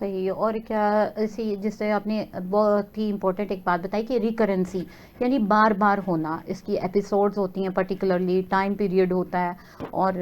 صحیح. اور کیا اسی جس سے آپ نے بہت ہی امپورٹنٹ ایک بات بتائی کہ ریکرنسی یعنی بار بار ہونا، اس کی ایپیسوڈز ہوتی ہیں، پرٹیکولرلی ٹائم پیریڈ ہوتا ہے. اور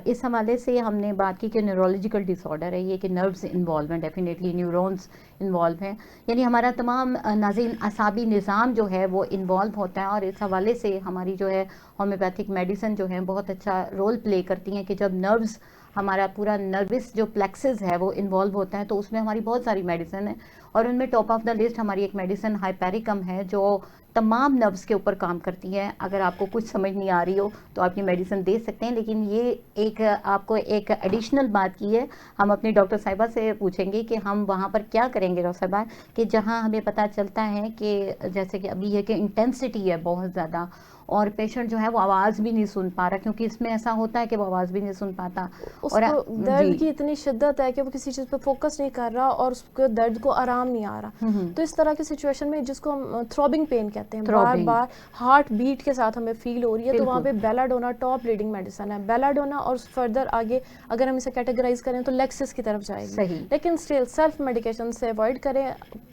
اس حوالے سے ہم نے بات کی کہ نیورولوجیکل ڈس آرڈر ہے یہ، کہ نروز انوالو ہیں، ڈیفینیٹلی نیورونز انوالو ہیں، یعنی ہمارا تمام ناظرین اعصابی نظام جو ہے وہ انوالو ہوتا ہے. اور اس حوالے سے ہماری جو ہے ہومیوپیتھک میڈیسن جو ہے بہت اچھا رول پلے کرتی ہیں کہ جب نروز ہمارا پورا نروس جو پلیکسز ہے وہ انوالو ہوتا ہے تو اس میں ہماری بہت ساری میڈیسن ہیں، اور ان میں ٹاپ آف دا لسٹ ہماری ایک میڈیسن ہائپیریکم ہے جو تمام نروس کے اوپر کام کرتی ہے. اگر آپ کو کچھ سمجھ نہیں آ رہی ہو تو آپ یہ میڈیسن دے سکتے ہیں، لیکن یہ ایک آپ کو ایک ایڈیشنل بات کی ہے، ہم اپنی ڈاکٹر صاحبہ سے پوچھیں گے کہ ہم وہاں پر کیا کریں گے. ڈاکٹر صاحبہ کہ جہاں ہمیں پتہ چلتا ہے کہ جیسے کہ ابھی ہے کہ انٹینسٹی ہے بہت زیادہ، اور پیشنٹ جو ہے وہ آواز بھی نہیں سن پا رہا، کیونکہ اس میں ایسا ہوتا ہے کہ وہ آواز بھی نہیں سن پاتا، اس اور کو جی درد کی اتنی شدت ہے کہ وہ کسی چیز پہ فوکس نہیں کر رہا اور اس کو درد کو آرام نہیں آ رہا. تو اس طرح کی سچویشن میں جس کو ہم تھروبنگ پین کہتے ہیں، بار تھروبنگ بار ہارٹ بیٹ کے ساتھ ہمیں فیل ہو رہی ہے، تو وہاں بالکل پہ بیلاڈونا ٹاپ لیڈنگ میڈیسن ہے. بیلاڈونا اور فردر آگے اگر ہم اسے کیٹیگرائز کریں تو لیکسس کی طرف جائے گی، صحیح لیکن اسٹل سیلف میڈیکیشن سے اوائڈ کریں،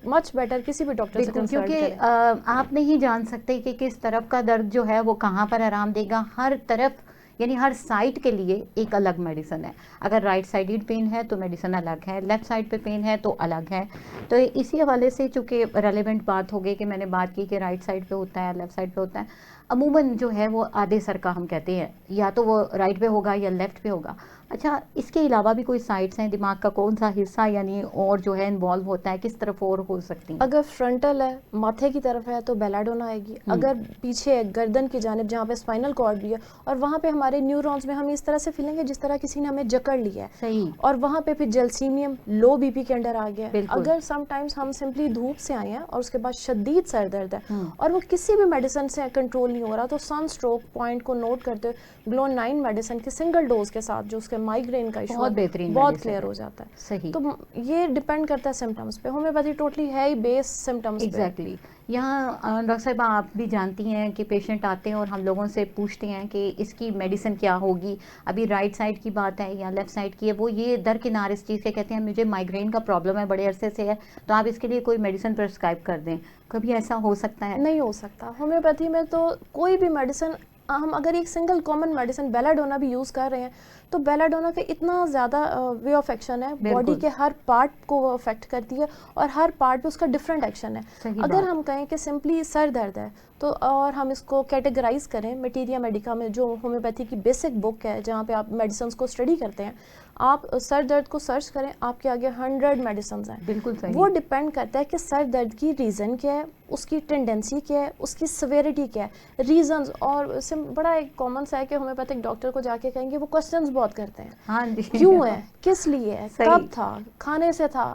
مچ بیٹر کسی بھی ڈاکٹر سے بالکل، کنسلٹ کیونکہ کریں. آپ نہیں جان سکتے کہ کس طرف کا درد جو ہے وہ کہاں پر آرام دے گا. ہر طرف یعنی ہر سائٹ کے لیے ایک الگ میڈیسن ہے. اگر رائٹ سائڈڈ پین ہے تو میڈیسن الگ ہے، لیفٹ سائڈ پہ پین ہے تو الگ ہے. تو اسی حوالے سے چونکہ ریلیونٹ بات ہو گئی کہ میں نے بات کی کہ رائٹ سائڈ پہ ہوتا ہے، لیفٹ سائڈ پہ ہوتا ہے، عموماً جو ہے وہ آدھے سر کا ہم کہتے ہیں، یا تو وہ رائٹ پہ ہوگا یا لیفٹ پہ ہوگا. اچھا، اس کے علاوہ بھی کوئی سائٹس ہیں دماغ کا کون سا حصہ یعنی اور جو ہے انوالو ہوتا ہے، کس طرف اور ہو سکتی ہیں؟ اگر فرنٹل ہے، ماتھے کی طرف ہے تو بیلاڈونا آئے گی. اگر پیچھے ہے گردن کی جانب جہاں پہ اسپائنل کارڈ بھی ہے اور وہاں پہ ہمارے نیورونز میں ہم اس طرح سے فیلیں گے جس طرح کسی نے ہمیں جکڑ لیا ہے، صحیح اور وہاں پہ پھر جلسیمیم لو بی پی کے انڈر آ گیا ہے. بالکل اگر سم ٹائمز ہم سمپلی دھوپ سے آئے ہیں اور اس کے بعد شدید سر درد ہے اور وہ کسی بھی میڈیسن سے کنٹرول نہیں ہو رہا، تو سن اسٹروک پوائنٹ کو نوٹ کرتے ہوئے گلو 9 میڈیسن کے سنگل ڈوز کے ساتھ جو اس کے مائیگرین کا ایشو بہت ہے بہترین بہت میڈیسن کلیئر ہے. ہو جاتا ہے. صحیح، تو یہ ڈپینڈ کرتا ہے سمٹمس پہ. ہومیوپیتھی ٹوٹلی ہے ہی بیس سمٹمس پہ. ایگزیکٹلی. یہاں ڈاکٹر صاحبہ آپ بھی جانتی ہیں کہ پیشنٹ آتے ہیں اور ہم لوگوں سے پوچھتے ہیں کہ اس کی میڈیسن کیا ہوگی. ابھی رائٹ سائڈ کی بات ہے یا لیفٹ سائڈ کی ہے، وہ یہ درکنار اس چیز کے کہتے ہیں مجھے مائیگرین کا پرابلم ہے، بڑے عرصے سے ہے، تو آپ اس کے لیے کوئی میڈیسن پرسکرائب کر دیں. کبھی ایسا ہو سکتا ہے؟ نہیں ہو سکتا. ہومیوپیتھی میں تو کوئی بھی میڈیسن، ہم اگر ایک سنگل کامن میڈیسن بیلاڈونا بھی یوز کر رہے ہیں تو بیلاڈونا کا اتنا زیادہ وے آف ایکشن ہے، باڈی کے ہر پارٹ کو وہ افیکٹ کرتی ہے اور ہر پارٹ پہ اس کا ڈفرینٹ ایکشن ہے. اگر ہم کہیں کہ سمپلی سر درد ہے تو اور ہم اس کو کیٹیگرائز کریں میٹیریا میڈیکا میں، جو ہومیوپیتھی کی بیسک بک ہے جہاں پہ آپ میڈیسنس کو اسٹڈی کرتے ہیں، آپ سر درد کو سرچ کریں، آپ کے آگے 100 میڈیسنز ہیں. بالکل صحیح. وہ ڈپینڈ کرتا ہے کہ سر درد کی ریزن کیا ہے، اس کی ٹینڈنسی کیا ہے، اس کی سویرٹی کیا ہے، ریزنز. اور بڑا ایک کامن سا ہے کہ ہومیوپیتھک ڈاکٹر کو جا کے کہیں گے، وہ کوسچنز بہت کرتے ہیں. ہاں جی، کیوں ہے، کس لیے ہے، صحیح. کب تھا، کھانے سے تھا.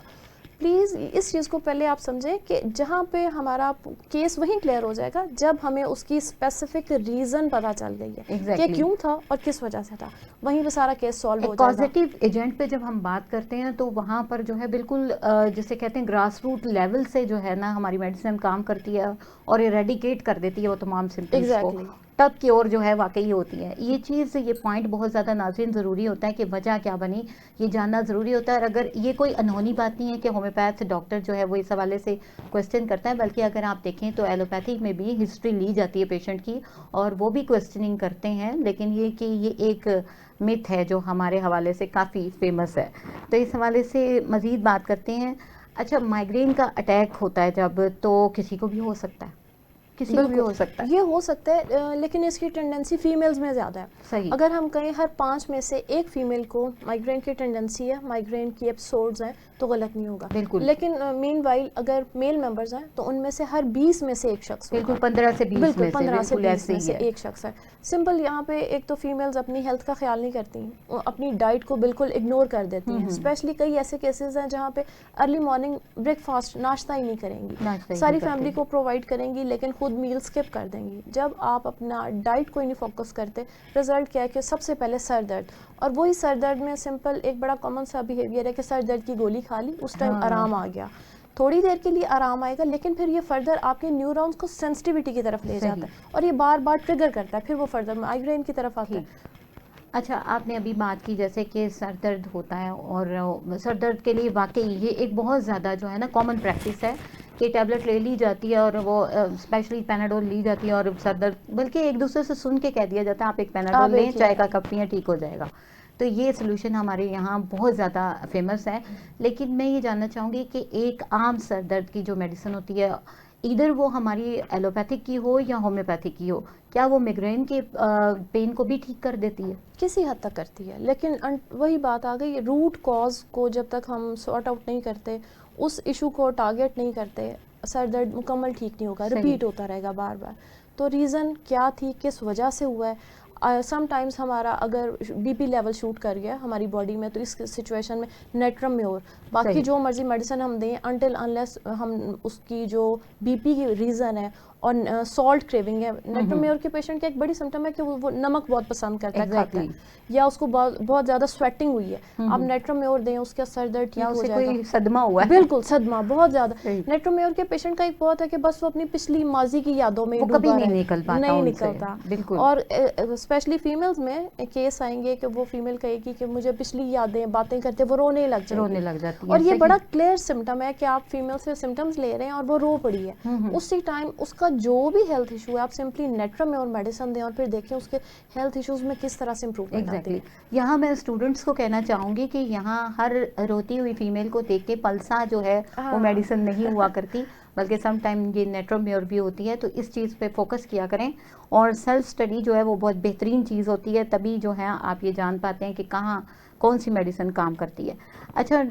پلیز اس چیز کو پہلے آپ سمجھیں کہ جہاں پہ ہمارا کیس وہیں کلیئر ہو جائے گا جب ہمیں اس کی اسپیسیفک ریزن پتہ چل گئی ہے کہ کیوں تھا اور کس وجہ سے تھا. وہیں پہ سارا کیس سالو ہو جائے گا. پازیٹیو ایجنٹ پہ جب ہم بات کرتے ہیں تو وہاں پر جو ہے بالکل جسے کہتے ہیں گراس روٹ لیول سے جو ہے نا ہماری میڈیسن کام کرتی ہے اور ایریڈیکیٹ کر دیتی ہے وہ تمام سمپٹمس کو، تب کیور جو ہے واقعی ہوتی ہے. یہ چیز، یہ پوائنٹ بہت زیادہ ناظرین ضروری ہوتا ہے کہ وجہ کیا بنی یہ جاننا ضروری ہوتا ہے. اور اگر یہ کوئی انہونی بات نہیں ہے کہ ہومیوپیتھ ڈاکٹر جو ہے وہ اس حوالے سے کوشچن کرتا ہے، بلکہ اگر آپ دیکھیں تو ایلوپیتھک میں بھی ہسٹری لی جاتی ہے پیشنٹ کی اور وہ بھی کوشچننگ کرتے ہیں. لیکن یہ کہ یہ ایک مت ہے جو ہمارے حوالے سے کافی فیمس ہے. تو اس حوالے سے مزید بات کرتے ہیں. اچھا، مائیگرین کا اٹیک ہوتا ہے جب، تو کسی کو بھی ہو سکتا ہے، کسی کو بھی ہو سکتا ہے. یہ ہو سکتا ہے، لیکن اس کی ٹینڈنسی فیمیلز میں زیادہ ہے. صحیح. اگر ہم کہیں ہر 5 میں سے ایک فیمیل کو مائیگرین کی ٹینڈنسی ہے، مائیگرین کی ایپیسوڈز ہیں، تو غلط نہیں ہوگا. بالکل. لیکن مین وائل اگر میل ممبرز ہیں تو ان میں سے ہر 20 میں سے ایک شخص ہوگا. بالکل 15 سے 20 بالکل میں سے 15 سے 20 میں سے ہے. ایک شخص ہے. سمپل یہاں پہ ایک تو فیمیلز اپنی ہیلتھ کا خیال نہیں کرتی، اپنی ڈائٹ کو بالکل اگنور کر دیتی ہیں. اسپیشلی کئی ایسے کیسز ہیں جہاں پہ ارلی مارننگ بریک فاسٹ، ناشتہ ہی نہیں کریں گی، ساری فیملی کو پرووائڈ کریں گی لیکن خود میل اسکپ کر دیں گی. جب آپ اپنا ڈائٹ کو ہی نہیں فوکس کرتے، رزلٹ کیا ہے کہ سب سے پہلے سر درد. اور وہی سر درد میں سمپل ایک بڑا کامن سا بیہیویئر ہے کہ سر درد کی گولی کھا لی، اس ٹائم آرام آ گیا، تھوڑی دیر کے لیے آرام آئے گا، لیکن پھر یہ فردر آپ کے نیورونز کو سینسٹیوٹی کی طرف لے جاتا ہے اور یہ بار بار ٹریگر کرتا ہے، پھر وہ فردر مائیگرین کی طرف آتا ہے. اچھا، آپ نے ابھی بات کی جیسے کہ سر درد ہوتا ہے، اور سر درد کے لیے واقعی یہ ایک بہت زیادہ جو ہے نا کامن پریکٹس ہے کہ ٹیبلٹ لے لی جاتی ہے، اور وہ اسپیشلی پیناڈول لی جاتی ہے، اور سر درد بلکہ ایک دوسرے سے سن کے کہہ دیا جاتا ہے آپ ایک پیناڈول لیں، چائے کا کپ پئیں، ٹھیک ہو جائے گا. تو یہ سلوشن ہمارے یہاں بہت زیادہ فیمس ہے. لیکن میں یہ جاننا چاہوں گی کہ ایک عام سر درد کی جو میڈیسن ہوتی ہے، ادھر وہ ہماری ایلوپیتھک کی ہو یا ہومیوپیتھک کی ہو، کیا وہ میگرین کے پین کو بھی ٹھیک کر دیتی ہے؟ کسی حد تک کرتی ہے، لیکن وہی بات آ گئی، روٹ کاز کو جب تک ہم سارٹ آؤٹ نہیں کرتے، اس ایشو کو ٹارگیٹ نہیں کرتے، سر درد مکمل ٹھیک نہیں ہوگا، ریپیٹ ہوتا رہے گا بار بار. تو ریزن کیا تھی، کس وجہ سے ہوا ہے؟ سم ٹائمز ہمارا اگر بی پی لیول شوٹ کر گیا ہماری باڈی میں، تو اس سچویشن میں نیٹرم میور، باقی جو مرضی میڈیسن ہم دیں، انٹل انلیس ہم اس کی جو بی پی کی ریزن ہے اور سالٹ کریونگ ہے. نیٹرم میور کے پیشنٹ کا ایک بڑی سمٹم ہے کہ وہ نمک بہت پسند کرتا ہے، کھاتا ہے، یا اس کو بہت زیادہ سویٹنگ ہوئی ہے، آپ نیٹرم میور دیں، اس کا سر درد ٹھیک ہو جائے گا. صدمہ ہوا ہے، بالکل صدمہ بہت زیادہ. نیٹرم میور کے پیشنٹ کا ایک بہت ہے کہ بس وہ اپنی پچھلی ماضی کی یادوں میں ڈوبا رہے، نہیں نکلتا. اور اسپیشلی فیمیلز میں کیس آئیں گے کہ وہ فیمیل کہے گی کہ مجھے پچھلی یادیں باتیں کرتے وہ رونے لگ جاتی. اور یہ بڑا کلیئر سمٹم ہے کہ آپ فیمیل سے سمٹمز لے رہے ہیں اور وہ رو پڑی ہے. اسی ٹائم اس کا جو بھی ہیلتھ ایشو ہے، آپ سمپلی نیٹرم میور میڈیسن دیں اور پھر دیکھیں اس کے ہیلتھ ایشوز میں کس طرح سے امپروومنٹ آتی ہے. یہاں میں اسٹوڈنٹس کو کہنا چاہوں گی کہ یہاں ہر روتی ہوئی فیمیل کو دیکھ کے پلسا جو ہے وہ میڈیسن نہیں ہوا کرتی، بلکہ سم ٹائم یہ نیٹرم میور بھی ہوتی ہے. تو اس چیز پہ فوکس کیا کریں، اور سیلف اسٹڈی جو ہے وہ بہت بہترین چیز ہوتی ہے، تبھی جو ہے آپ یہ جان پاتے ہیں کہ کہاں کون سی میڈیسن کام کرتی ہے. اچھا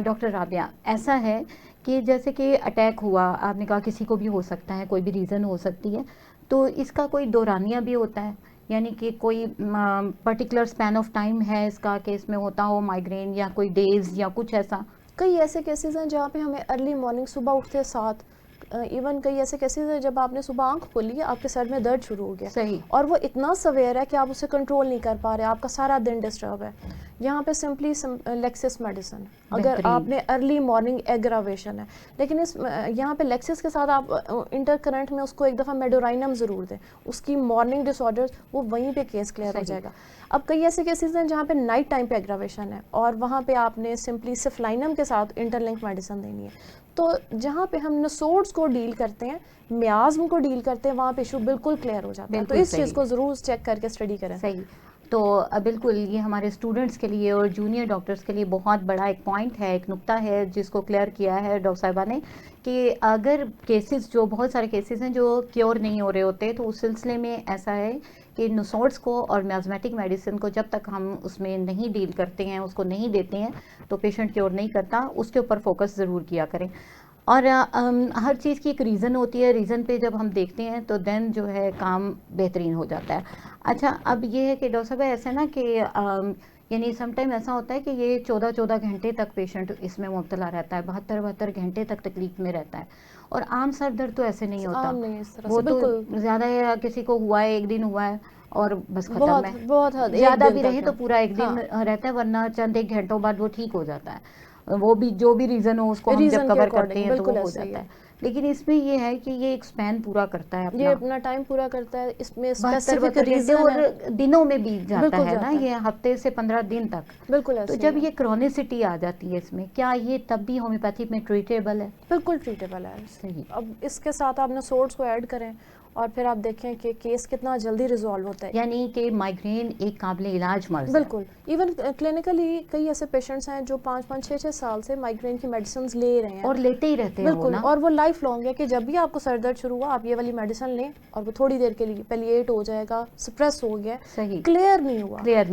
ڈاکٹر رابعہ، ایسا ہے کہ جیسے کہ اٹیک ہوا، آپ نے کہا کسی کو بھی ہو سکتا ہے، کوئی بھی ریزن ہو سکتی ہے، تو اس کا کوئی دورانیہ بھی ہوتا ہے؟ یعنی کہ کوئی پرٹیکولر سپین آف ٹائم ہے اس کا کہ اس میں ہوتا ہو مائگرین، یا کوئی ڈیز یا کچھ ایسا؟ کئی ایسے کیسز ہیں جہاں پہ ہمیں ارلی مارننگ صبح اٹھتے ساتھ، ایون کئی ایسے کیسز ہیں جب آپ نے صبح آنکھ کھولی، آپ کے سر میں درد شروع ہو گیا، صحیح، اور وہ اتنا سویئر ہے کہ آپ اسے کنٹرول نہیں کر پا رہے، آپ کا سارا دن ڈسٹرب ہے. یہاں پہ سمپلی لیکسس میڈیسن، اگر آپ نے ارلی مارننگ ایگراویشن ہے، لیکن یہاں پہ لیکسس کے ساتھ آپ انٹر کرنٹ میں اس کو ایک دفعہ میڈورائنم ضرور دیں، اس کی مارننگ ڈس آرڈر، وہ وہیں پہ کیس کلیئر ہو جائے گا. اب کئی ایسے کیسز ہیں جہاں پہ نائٹ ٹائم پہ ایگراویشن ہے، اور وہاں پہ آپ نے سمپلی سفلائنم کے ساتھ انٹر لنک میڈیسن دینی ہے. تو جہاں پہ ہم نسوڈس کو ڈیل کرتے ہیں، میازم کو ڈیل کرتے ہیں، وہاں پہ ایشو بالکل کلیئر ہو جاتا ہے. تو اس چیز کو ضرور چیک کر کے اسٹڈی کریں. صحیح. تو بالکل یہ ہمارے اسٹوڈنٹس کے لیے اور جونیئر ڈاکٹرس کے لیے بہت بڑا ایک پوائنٹ ہے، ایک نقطہ ہے جس کو کلیئر کیا ہے ڈاکٹر صاحبہ نے، کہ اگر کیسز، جو بہت سارے کیسز ہیں جو کیور نہیں ہو رہے ہوتے، تو اس سلسلے میں ایسا ہے کہ نسوڈس کو اور میازمیٹک میڈیسن کو جب تک ہم اس میں نہیں ڈیل کرتے ہیں، اس کو نہیں دیتے ہیں، تو پیشنٹ کیور نہیں کرتا. اس کے اوپر فوکس ضرور کیا کریں. اور ہر چیز کی ایک ریزن ہوتی ہے، ریزن پہ جب ہم دیکھتے ہیں تو دین جو ہے کام بہترین ہو جاتا ہے. اچھا، اب یہ ہے کہ ڈاکٹر صاحب ایسا نا کہ یعنی سم ٹائم ایسا ہوتا ہے کہ یہ 14 گھنٹے تک پیشنٹ اس میں مبتلا رہتا ہے، 72 گھنٹے تک تکلیف میں رہتا ہے. اور عام سر درد تو ایسے نہیں ہوتا، وہ تو زیادہ ہے کسی کو ہوا ہے، ایک دن ہوا ہے اور بس ختم ہے، زیادہ بھی رہے تو پورا ایک دن رہتا ہے، ورنہ چند ایک گھنٹوں بعد وہ ٹھیک ہو جاتا ہے. وہ بھی جو بھی ریزن ہو اس کو ہم جب کور کرتے ہیں تو وہ ہو جاتا ہے. لیکن اس میں یہ ہے کہ یہ ایک سپین پورا کرتا ہے، یہ اپنا ٹائم پورا کرتا ہے. اس میں 72 گھنٹے اور دنوں میں بیت جاتا ہے نا، یہ ہفتے سے 15 دن تک. بالکل. تو جب یہ کرونیسٹی آ جاتی ہے اس میں، کیا یہ تب بھی ہومیوپیتھی میں ٹریٹیبل ہے؟ بالکل ٹریٹیبل ہے. صحیح. اب اس کے ساتھ آپ نسوڈس کو ایڈ کریں اور پھر آپ دیکھیں کہ کیس کتنا جلدی ریزالو ہوتا ہے. یعنی کہ مائگرین ایک قابل علاج مرض ہے. بالکل. ایون کلینکلی کئی ایسے پیشنٹس ہیں جو 5-5 6-6 سال سے مائگرین کی میڈیسنز لے رہے ہیں، اور لیتے ہی رہتے ہیں. بالکل. اور وہ لائف لانگ ہے کہ جب بھی آپ کو سر درد شروع ہوا آپ یہ والی میڈیسن لیں، اور وہ تھوڑی دیر کے لیے پیلیٹ ہو جائے گا، سپریس ہو گیا. صحیح. کلیئر نہیں ہوا. کلیئر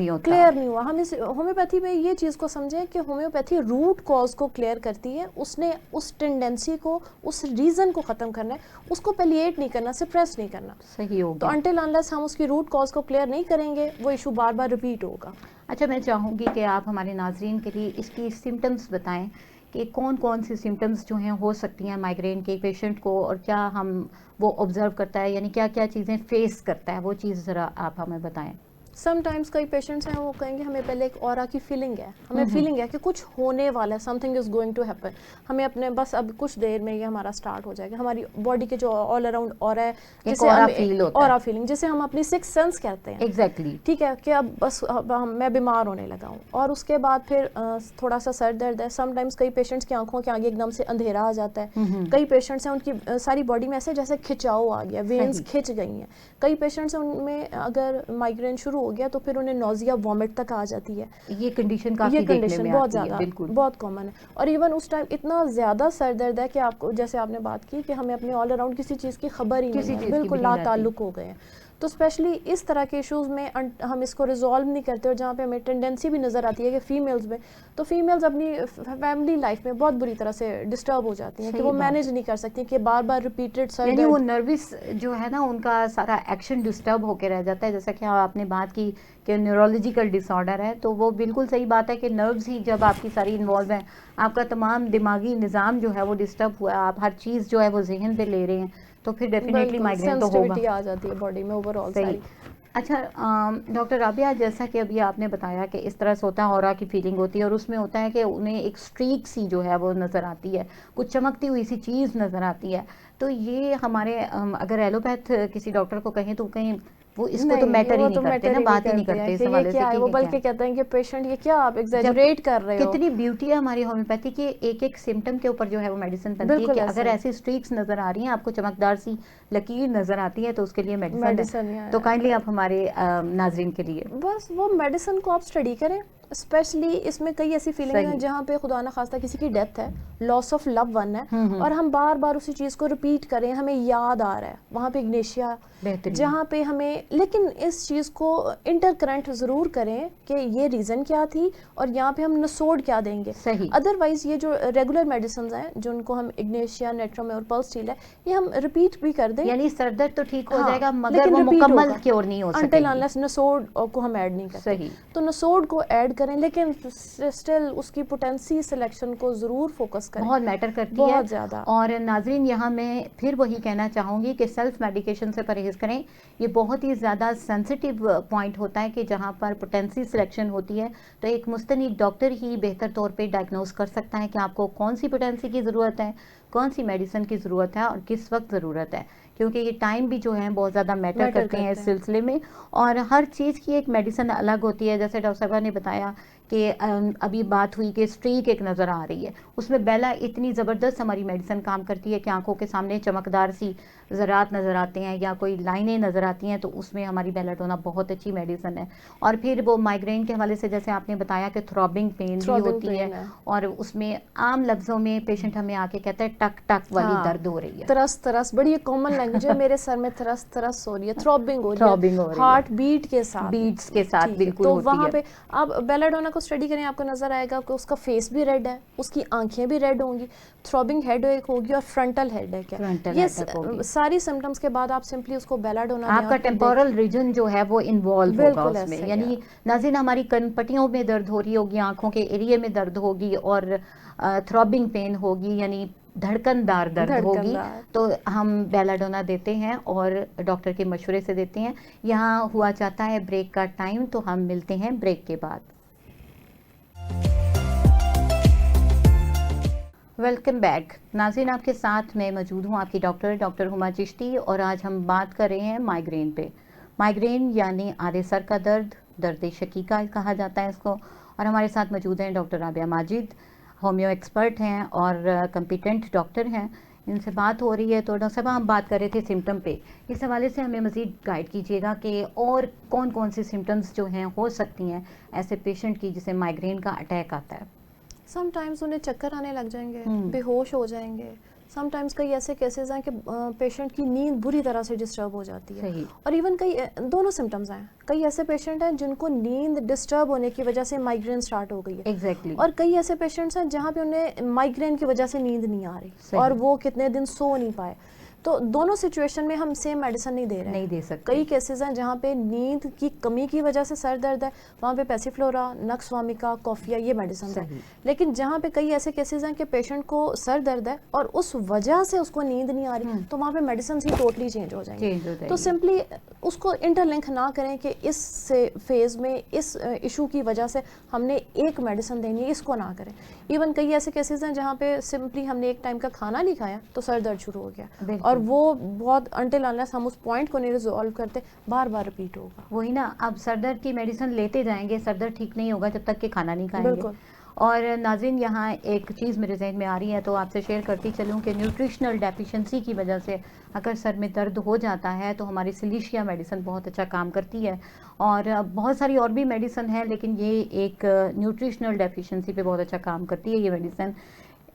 نہیں ہوا. ہم اس ہومیوپیتھی میں یہ چیز کو سمجھیں کہ ہومیوپیتھی روٹ کاز کو کلیئر کرتی ہے. اس نے اس ٹینڈنسی کو، اس ریزن کو ختم کرنا ہے، اس کو پیلیٹ نہیں کرنا، سپریس نہیں کرنا. صحیح ہوگا. تو انٹل انلیس ہم اس کی روٹ کاز کو کلیئر نہیں کریں گے، وہ ایشو بار بار ریپیٹ ہوگا. اچھا، میں چاہوں گی کہ آپ ہمارے ناظرین کے لیے اس کی سمٹمز بتائیں کہ کون کون سی سمٹمز جو ہیں ہو سکتی ہیں مائگرین کے پیشنٹ کو، اور کیا ہم وہ آبزرو کرتا ہے، یعنی کیا کیا چیزیں فیس کرتا ہے، وہ چیز ذرا آپ ہمیں بتائیں. سم ٹائمس کئی پیشنٹس ہیں وہ کہیں گے ہمیں پہلے ایک اورا کی فیلنگ ہے, ہمیں فیلنگ ہے کہ کچھ ہونے والا ہے, something is going to happen, ہمیں اپنے بس اب کچھ دیر میں یہ ہمارا اسٹارٹ ہو جائے گا. ہماری باڈی کے جو آل اراؤنڈ اورا ہے, جسے اورا فیلنگ, جسے ہم اپنی سکس سینس کہتے ہیں, ایگزیکٹلی, ٹھیک ہے, کہ اب بس میں بیمار ہونے لگا ہوں. اور اس کے بعد پھر تھوڑا سا سر درد ہے. سم ٹائمس کئی پیشنٹس کی آنکھوں کے آگے ایک دم سے اندھیرا آ جاتا ہے. کئی پیشنٹس ہیں ان کی ساری باڈی میں ایسے جیسے کھچاؤ آ گیا, وینز کھچ گئی ہیں. کئی پیشنٹس ہیں ان میں اگر مائگرین شروع ہو گیا تو پھر انہیں نوزیا وامٹ تک آ جاتی ہے. یہ کنڈیشن کافی دیکھنے میں بہت آتی ہے, زیادہ بالکل بہت کامن ہے. اور ایون اس ٹائم اتنا زیادہ سر درد ہے کہ آپ کو, جیسے آپ نے بات کی کہ ہمیں اپنے آل اراؤنڈ کسی چیز کی خبر ہی نہیں ہے, بالکل لا تعلق ہو گئے ہیں. تو اسپیشلی اس طرح کے ایشوز میں ہم اس کو ریزالو نہیں کرتے, اور جہاں پہ ہمیں ٹینڈنسی بھی نظر آتی ہے کہ فیمیلز میں, تو فیمیلز اپنی فیملی لائف میں بہت بری طرح سے ڈسٹرب ہو جاتی ہیں کہ وہ مینیج نہیں کر سکتی, کہ بار بار ریپیٹڈ سر درد, یعنی وہ نروس جو ہے نا ان کا سارا ایکشن ڈسٹرب ہو کے رہ جاتا ہے. جیسا کہ آپ نے بات کی کہ نیورولوجیکل ڈس آرڈر ہے, تو وہ بالکل صحیح بات ہے کہ نروز ہی جب آپ کی ساری انوالو ہیں, آپ کا تمام دماغی نظام جو ہے وہ ڈسٹرب ہوا ہے, آپ ہر چیز جو ہے وہ ذہن پہ لے رہے ہیں, تو پھر ڈیفینیٹلی مائگرین تو ہوگا. سینسٹیوٹی آ جاتی ہے باڈی میں اوور آل ساری. اچھا ڈاکٹر رابعہ, جیسا کہ ابھی آپ نے بتایا کہ اس طرح سے ہوتا ہے, اورا کی فیلنگ ہوتی ہے, اور اس میں ہوتا ہے کہ انہیں ایک اسٹریک سی جو ہے وہ نظر آتی ہے, کچھ چمکتی ہوئی سی چیز نظر آتی ہے. تو یہ ہمارے اگر ایلوپیتھ کسی ڈاکٹر کو کہیں تو کہیں وہ اس کو تو میٹر ہی نہیں کرتے نا, بات ہی نہیں کرتے اس حوالے سے, وہ بلکہ کہتے ہیں کہ پیشنٹ یہ کیا آپ ایگزیجریٹ کر رہے ہو. کتنی بیوٹی ہے ہماری ہومیوپیتھی کے, ایک ایک سمٹم کے اوپر جو ہے وہ میڈیسن بنتی ہے, کہ اگر ایسی اسٹریکس نظر آ رہی ہیں, آپ کو چمکدار سی لکیر نظر آتی ہے, تو اس کے لیے میڈیسن ہے. تو کائنڈلی آپ ہمارے ناظرین کے لیے بس وہ میڈیسن کو آپ اسٹڈی کریں. اسپیشلی اس میں کئی ایسی فیلنگ ہیں جہاں پہ خدا نخواستہ کسی کی ڈیتھ ہے, لاس آف لو ون ہے, اور ہم بار بار اسی چیز کو ریپیٹ کریں, ہمیں یاد آ رہا ہے وہاں پہ اگنیشیا, جہاں پہ ہمیں, لیکن اس چیز کو انٹر کرنٹ ضرور کریں کہ یہ ریزن کیا تھی اور یہاں پہ ہم نسوڈ کیا دیں گے. ادروائز یہ جو ریگولر میڈیسنز ہیں جن کو ہم اگنیشیا, نیٹرم اور پلسٹیل ہے, یہ ہم ریپیٹ بھی کر دیں, یعنی سر درد تو ٹھیک ہو جائے گا, مگر وہ مکمل کیور نہیں ہو سکے انٹل انلیس نسوڈ کو ہم ایڈ نہیں کرتے. تو نسوڈ کو ایڈ کریں, لیکن اسٹل اس کی پوٹینسی سلیکشن کو ضرور فوکس کریں, بہت میٹر کرتی ہے بہت زیادہ. اور ناظرین یہاں میں پھر وہی کہنا چاہوں گی کہ سیلف میڈیکیشن سے پرہیز کریں. یہ بہت ہی زیادہ سینسٹیو پوائنٹ ہوتا ہے کہ جہاں پر پوٹینسی سلیکشن ہوتی ہے, تو ایک مستنیق ڈاکٹر ہی بہتر طور پہ ڈائگنوز کر سکتا ہے کہ آپ کو کون سی پوٹینسی کی ضرورت ہے, کون سی میڈیسن کی ضرورت ہے, اور کس وقت ضرورت ہے, کیونکہ یہ ٹائم بھی جو ہے بہت زیادہ میٹر کرتے ہیں اس سلسلے میں. اور ہر چیز کی ایک میڈیسن الگ ہوتی ہے. جیسے ڈاکٹر صاحبہ نے بتایا کہ ابھی بات ہوئی کہ اسٹریک ایک نظر آ رہی ہے, اس میں بیلا اتنی زبردست ہماری میڈیسن کام کرتی ہے کہ آنکھوں کے سامنے چمکدار سی ذرات نظر آتے ہیں یا کوئی لائنیں نظر آتی ہیں, تو اس میں ہماری بیلاڈونا بہت اچھی میڈیسن ہے. اور پھر وہ مائگرین کے حوالے سے جیسے آپ نے بتایا کہ تھرابنگ پین بھی ہوتی ہے, اور اس میں عام لفظوں میں پیشنٹ ہمیں آ کے کہتا ہے ٹک ٹک والی درد ہو رہی ہے, ترس ترس, بڑی کامن لینگویج ہے, میرے سر میں ترس ترس ہو رہی ہے, تھرابنگ ہو رہی ہے, ہارٹ بیٹ کے ساتھ, بیٹس کے ساتھ بالکل تو وہاں پہ آپ بیلاڈونا کو اسٹڈی کریں, آپ کو نظر آئے گا کہ اس کا فیس بھی ریڈ ہے, اس کی آنکھیں بھی ریڈ ہوں گی, تھرابنگ ہیڈ ایک ہوگی, اور فرنٹل ہیڈ ایک ہے. یہ ساری سمٹمز کے بعد آپ سمپلی اس کو بیلاڈونا دیں, آپ کا ٹیمپورل ریجن جو ہے وہ انوالو ہوگا اس میں. یعنی ناظرین ہماری کن پٹیوں میں درد ہو رہی ہوگی, آنکھوں کے ایریے میں درد ہوگی, اور تھرابنگ پین ہوگی, یعنی دھڑکن دار درد ہوگی, تو ہم بیلاڈونا دیتے ہیں اور ڈاکٹر کے مشورے سے دیتے ہیں. یہاں ہوا چاہتا ہے بریک کا ٹائم, تو ہم ملتے ہیں بریک کے بعد. Welcome back. ناظرین آپ کے ساتھ میں موجود ہوں آپ کی ڈاکٹر ہما چشتی, اور آج ہم بات کر رہے ہیں مائگرین پہ. مائگرین یعنی آدھے سر کا درد, درد شقیقہ کہا جاتا ہے اس کو. اور ہمارے ساتھ موجود ہیں doctor Rabia Majid, homeo expert ہیں اور کمپیٹنٹ ڈاکٹر ہیں. ان سے بات ہو رہی ہے. تو ڈاکٹر صاحب ہم بات کر رہے تھے سمٹم پہ, اس حوالے سے ہمیں مزید گائیڈ کیجیے گا کہ اور کون کون سی سمٹمز جو ہیں ہو سکتی ہیں ایسے پیشنٹ کی جسے مائگرین کا اٹیک آتا ہے. سم ٹائمز انہیں چکر آنے لگ جائیں گے, بے ہوش ہو جائیں گے. سم ٹائمز کئی ایسے کیسز ہیں کہ پیشنٹ کی نیند بری طرح سے ڈسٹرب ہو جاتی ہے. اور ایون کئی دونوں سمٹمز ہیں, کئی ایسے پیشنٹ ہیں جن کو نیند ڈسٹرب ہونے کی وجہ سے مائگرین سٹارٹ ہو گئی ہے, اور کئی ایسے پیشنٹس ہیں جہاں پہ انہیں مائگرین کی وجہ سے نیند نہیں آ رہی, اور وہ کتنے دن سو نہیں پائے. تو دونوں سچویشن میں ہم سیم میڈیسن نہیں دے رہے ہیں, نہیں دے سکتے. کئی کیسز ہیں جہاں پہ نیند کی کمی کی وجہ سے سر درد ہے, وہاں پہ پیسی فلورا, نکس وامیکا, کوفیا یہ میڈیسن ہے. لیکن جہاں پہ کئی ایسے کیسز ہیں کہ پیشنٹ کو سر درد ہے اور اس وجہ سے اس کو نیند نہیں آ رہی, تو وہاں پہ میڈیسنز ہی ٹوٹلی چینج ہو جائیں گے. تو سمپلی اس کو انٹر لنک نہ کریں کہ اس فیز میں اس ایشو کی وجہ سے ہم نے ایک میڈیسن دینی ہے, اس کو نہ کریں. ایون کئی ایسے کیسز ہیں جہاں پہ سمپلی ہم نے ایک ٹائم کا کھانا نہیں کھایا تو سر درد شروع ہو گیا, اور وہ بہت انٹل انلیس ہم اس پوائنٹ کو نہیں ریزالو کرتے بار بار ریپیٹ ہوگا. وہی نا, اب سر درد کی میڈیسن لیتے جائیں گے, سر درد ٹھیک نہیں ہوگا جب تک کہ کھانا نہیں کھائیں گے. بالکل. اور ناظرین یہاں ایک چیز میرے ذہن میں آ رہی ہے تو آپ سے شیئر کرتی چلوں کہ نیوٹریشنل ڈیفیشنسی کی وجہ سے اگر سر میں درد ہو جاتا ہے تو ہماری سلیشیا میڈیسن بہت اچھا کام کرتی ہے, اور بہت ساری اور بھی میڈیسن ہے لیکن یہ ایک نیوٹریشنل ڈیفیشنسی پہ بہت اچھا کام کرتی ہے یہ میڈیسن.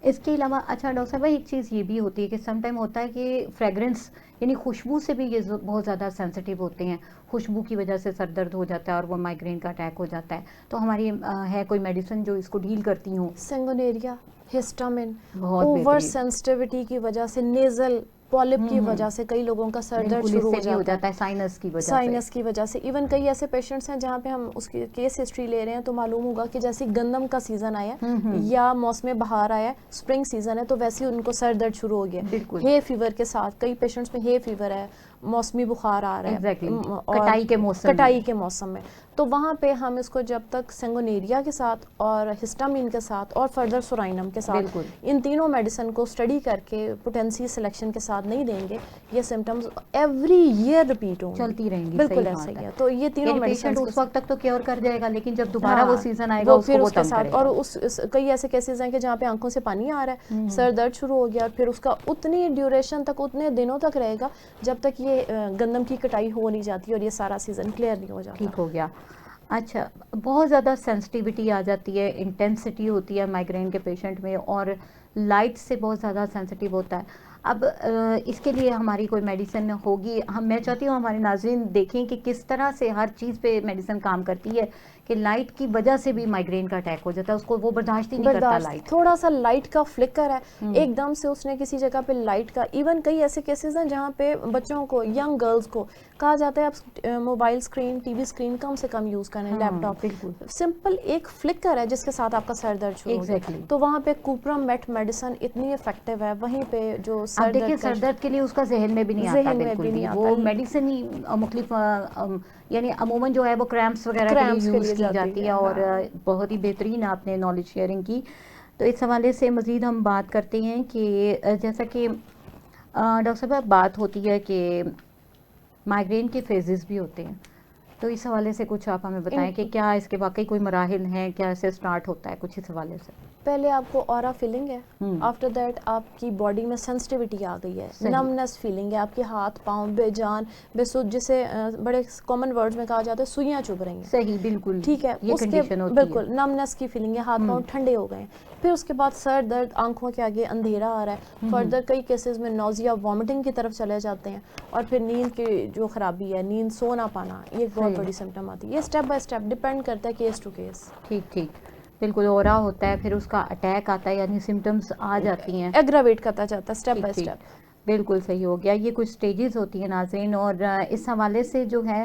اس کے علاوہ اچھا ڈاکٹر صاحب ایک چیز یہ بھی ہوتی ہے کہ سم ٹائم ہوتا ہے کہ فریگرنس یعنی خوشبو سے بھی یہ بہت زیادہ سینسٹیو ہوتے ہیں, خوشبو کی وجہ سے سر درد ہو جاتا ہے اور وہ مائگرین کا اٹیک ہو جاتا ہے. تو ہماری ہے کوئی میڈیسن جو اس کو ڈیل کرتی ہوں؟ سنگونیریا, ہسٹامن, اوور سینسٹیوٹی کی وجہ سے, نیزل پولپ کی وجہ سے کئی لوگوں کا سر درد شروع ہو جاتا ہے, سائنس کی وجہ سے. ایون کئی ایسے پیشنٹس ہیں جہاں پہ ہم اس کی کیس ہسٹری لے رہے ہیں تو معلوم ہوگا کہ جیسے گندم کا سیزن آیا یا موسم بہار آیا, اسپرنگ سیزن ہے, تو ویسے ان کو سر درد شروع ہو گیا ہے فیور کے ساتھ. کئی پیشنٹس میں ہے فیور ہے, موسمی بخار آ رہا ہے, کٹائی کے موسم میں. تو وہاں پہ ہم اس کو جب تک سنگونیریا کے ساتھ اور ہسٹامین کے ساتھ اور فردر سورائنم کے ساتھ ان تینوں میڈیسن کو اسٹڈی کر کے پوٹینسی سلیکشن کے ساتھ نہیں دیں گے, یہ سمٹمز ایوری ایئر ریپیٹ ہوں گی, چلتی رہیں گی. بالکل ایسا ہی ہے. تو یہ تینوں میڈیسن اس وقت تک تو کیور کر جائے گا لیکن جب دوبارہ وہ سیزن آئے گا پھر اس کے ساتھ, اور کئی ایسے کیسز ہیں کہ جہاں پہ آنکھوں سے پانی آ رہا ہے, سر درد شروع ہو گیا, پھر اس کا اتنی ڈیوریشن تک, اتنے دنوں تک رہے گا جب تک یہ گندم کی کٹائی ہو نہیں جاتی اور یہ سارا سیزن کلیئر نہیں ہو جاتا. ٹھیک ہو گیا. اچھا, بہت زیادہ سینسٹیوٹی آ جاتی ہے, انٹینسٹی ہوتی ہے مائگرین کے پیشنٹ میں, اور لائٹ سے بہت زیادہ سینسٹیو ہوتا ہے. اب اس کے لیے ہماری کوئی میڈیسن ہوگی؟ میں چاہتی ہوں ہمارے ناظرین دیکھیں کہ کس طرح سے ہر چیز پہ میڈیسن کام کرتی ہے, کہ لائٹ کی وجہ سے بھی مائگرین کا اٹیک ہو جاتا ہے, اس کو وہ برداشت ہی نہیں کرتا لائٹ. تھوڑا سا لائٹ کا فلکر ہے, ایک دم سے اس نے کسی جگہ پہ لائٹ کا, ایون کئی ایسے کیسز ہیں جہاں پہ بچوں کو, ینگ گرلز کو کہا جاتا ہے آپ موبائل اسکرین, ٹی وی اسکرین کم سے کم یوز کریں, لیپ ٹاپ. سمپل ایک فلکر ہے جس کے ساتھ آپ کا سر درد شروع ہو جائے, تو وہاں پہ کوپرم میٹ میڈیسن اتنی افیکٹو ہے. وہیں پہ جو سر درد کے لیے اس کا ذہن میں بھی نہیں آتا بالکل بھی, وہ میڈیسن ہی مختلف یعنی عموماً جو ہے وہ کریمپس وغیرہ کے لیے یوز کی جاتی ہے, اور بہت ہی بہترین آپ نے نالج شیئرنگ کی. تو اس حوالے سے مزید ہم بات کرتے ہیں کہ جیسا کہ ڈاکٹر صاحب بات ہوتی ہے کہ مائگرین کے فیزز بھی ہوتے ہیں, تو اس حوالے سے کچھ آپ ہمیں بتائیں کہ کیا اس کے واقعی کوئی مراحل ہیں, کیا ایسے سٹارٹ ہوتا ہے کچھ اس حوالے سے؟ پہلے آپ کو اورا فیلنگ ہے, آفٹر دیٹ آپ کی باڈی میں سینسٹیوٹی آ گئی ہے, نمنس فیلنگ ہے, آپ کے ہاتھ پاؤں بے جان بے سود, جسے بڑے کامن ورڈز میں کہا جاتا ہے سوئیاں چبھ رہی ہیں. صحیح, بالکل ٹھیک ہے, اس کے بالکل نمنس کی فیلنگ ہے, ہاتھ پاؤں ٹھنڈے ہو گئے. پھر اس کے بعد سر درد, آنکھوں کے آگے اندھیرا آ رہا ہے, فردر کئی کیسز میں نوزیا, وامٹنگ کی طرف چلے جاتے ہیں, اور پھر نیند کی جو خرابی ہے, نیند سو نہ پانا, یہ ایک بہت بڑی سمٹم آتی ہے. یہ اسٹیپ بائی اسٹیپ ڈیپینڈ کرتا ہے کیس ٹو کیس. ٹھیک ٹھیک, بالکل. اورا ہوتا ہے, پھر اس کا اٹیک آتا ہے, یعنی سمٹمز آ جاتی ہیں, ایگراویٹ کرتا جاتا ہے اسٹیپ بائی اسٹیپ. بالکل صحیح ہو گیا. یہ کچھ سٹیجز ہوتی ہیں ناظرین, اور اس حوالے سے جو ہے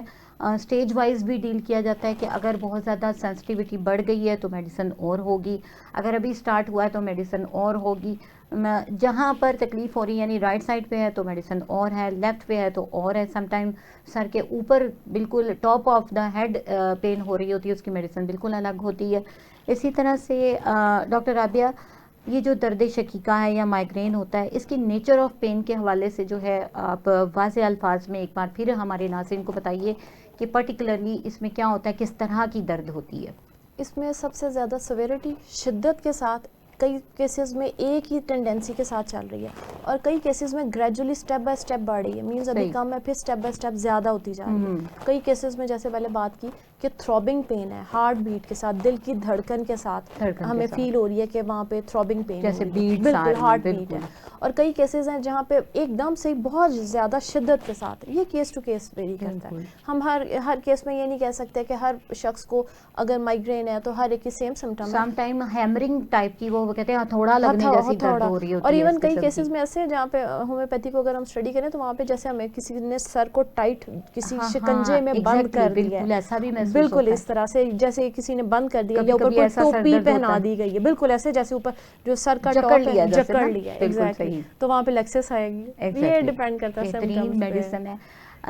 سٹیج وائز بھی ڈیل کیا جاتا ہے کہ اگر بہت زیادہ سینسٹیوٹی بڑھ گئی ہے تو میڈیسن اور ہوگی, اگر ابھی سٹارٹ ہوا ہے تو میڈیسن اور ہوگی, جہاں پر تکلیف ہو رہی ہے یعنی رائٹ سائڈ پہ ہے تو میڈیسن اور ہے, لیفٹ پہ ہے تو اور ہے, سم ٹائم سر کے اوپر بالکل top of the head pain ہو رہی ہوتی ہے, اس کی میڈیسن بالکل الگ ہوتی ہے. اسی طرح سے ڈاکٹر رابعہ, یہ جو درد شقیقہ ہے یا مائگرین ہوتا ہے, اس کی نیچر آف پین کے حوالے سے جو ہے آپ واضح الفاظ میں ایک بار پھر ہمارے ناظرین کو بتائیے کہ پرٹیکولرلی اس میں کیا ہوتا ہے, کس طرح کی درد ہوتی ہے؟ اس میں سب سے زیادہ سیویرٹی شدت کے ساتھ کئی کیسز میں ایک ہی ٹینڈنسی کے ساتھ چل رہی ہے, اور کئی کیسز میں گریجولی سٹیپ بائی سٹیپ بڑھ رہی ہے, مینز ابھی کم ہے پھر سٹیپ بائی سٹیپ زیادہ ہوتی جا رہی ہے. کئی کیسز میں جیسے پہلے بات کی کہ تھروبنگ پین ہے, ہارٹ بیٹ کے ساتھ, دل کی دھڑکن کے ساتھ ہمیں فیل ہو رہی ہے کہ وہاں پہ تھروبنگ پین جیسے بالکل ہارٹ بیٹ ہے. اور کئی کیسز ہیں جہاں پہ ایک دم سے بہت زیادہ شدت کے ساتھ, یہ کیس ٹو کیس ویری کرتا ہے. ہم ہر کیس میں یہ نہیں کہہ سکتے کہ ہر شخص کو اگر مائگرین ہے تو ہر ایک کی سیم سمٹم ہے. سم ٹائم ہیمرنگ ٹائپ کی وہ وہ کہتے ہیں ہتھوڑا لگنے جیسی درد ہو رہی ہوتی ہے. اور ایون کئی کیسز میں ایسے جہاں پہ ہومیوپیتھی کو اگر ہم اسٹڈی کریں تو وہاں پہ جیسے ہمیں کسی نے سر کو ٹائٹ کسی شکنجے میں بند کر دیا ہے, ایسا بھی محسوس بالکل اس طرح سے جیسے کسی نے بند کر دیا یا اوپر کوئی ٹوپی پہنا دی گئی ہے, بالکل ایسے جیسے اوپر جو سر کا ٹاپ ہے جکڑ لیا ہے, ایگزیکٹلی, تو وہاں پہ لیکسس آئے گی. یہ ڈیپینڈ کرتا ہے بہترین میڈیسن ہے.